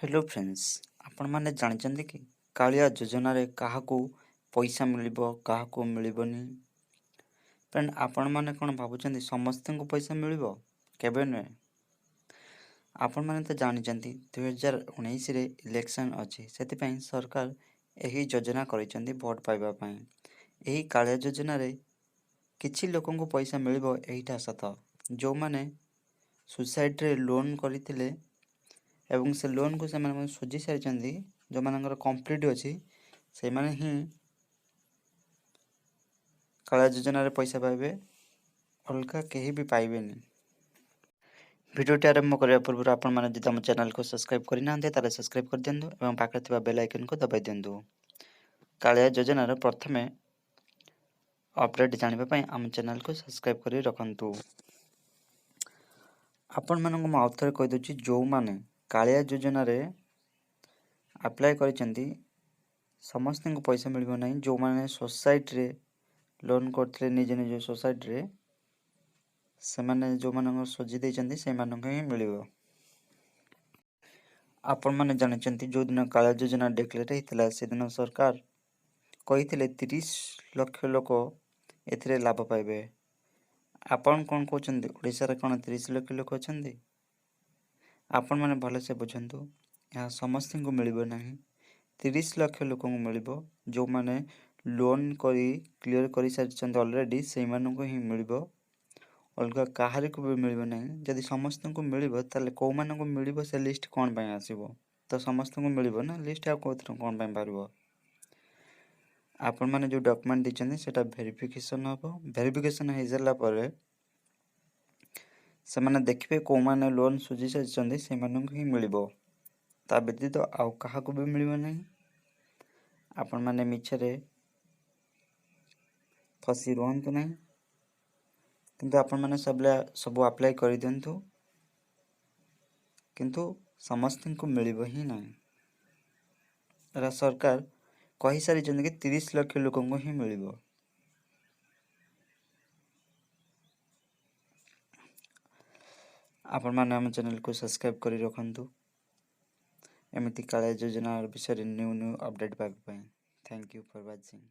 Hello friends, आपण माने जानिचंती कि कालिया योजना रे काहाकू पैसा मिलिबो काहाकू मिलिबोनी। फ्रेंड आपण माने कोन भाबुचंती समस्त को पैसा मिलिबो? केबे नुहे। आपण माने तो जानिचंती 2019 रे इलेक्शन अछि, सेति पई सरकार एही योजना करिचंती वोट पाइबा पई। एही कालिया योजना रे किछि लोकन को पैसा मिलिबो एहीटा सत। जो माने सुसाइड रे लोन करिथिले एवं से लोन को से सुझी सारी जो मान कम्प्लीट अच्छी से माने ही कालिया योजना रे पैसा पाइबे, अलग कहीं भी पाइबेनी। भिडियोटी आरंभ करने पूर्व आपण मैंने जब आम चैनल को सब्सक्राइब करना ताले सब्सक्राइब कर दिंतु और पाखे थिबा बेल आइकन को दबाई दिंतु। कालिया योजना रे प्रथमे अपडेट जानिबा पई आम चैनल को सब्सक्राइब करी रखंतु। आपण मानक म आउथरे कहि दउची जो माने कालिया योजना रे अप्लाई करिसेंती समस्त को पैसा मिलबो नहीं। जो माने सोसाइटी रे लोन करथले निज निज सोसाइटी रे से माने जो माने सोजी देचंती से माने ही मिलिबो। आपण माने जानिचंती जो दिन कालिया योजना डिक्लेयर हेतिला से दिन सरकार कहिथिले 30 लाख लोक एथिरे लाभ पाइबे। आपण कोन कहउचंती ओडिसा रे कोन 30 लाख लोक अछंती? आपण माने भले से बुझंतु या समस्त को मिलिबो नहीं। 30 लाख लोक को मिलिबो जो माने लोन करी क्लियर करी सारिचंती ऑलरेडी से माने को ही मिलिबो, अलग काहारी को भी मिलिबो नहीं। जदि समस्त को मिलिबो ताले को माने को मिलिबो से लिस्ट कोन पय आसीबो? तो समस्त को मिलिबो ना, लिस्ट आ कोथर कोन पय बारबो। आपण माने जो डॉक्यूमेंट दिचंती सेटा वेरिफिकेशन हबो। वेरिफिकेशन हे जला परे से माने देखबे को माने लोन सुझी सारिचंती से माने को ही मिलिबो, ता व्यतीत आउ काहा को भी मिलिबो नहीं। आपण माने मिछरे फसी रहंतु नहीं, किंतु आपण माने सब अप्लाई कर दियंतु, किंतु समस्त को मिलिबो ही नहीं। एरा सरकार कहि सारिचंती कि 30 लाख लोकन को ही मिलिबो। आपण माने हम चैनल को सब्सक्राइब करी रखंतु एमिति कालिया योजना विषय न्यू अपडेट पाइबा पई। Thank you for watching.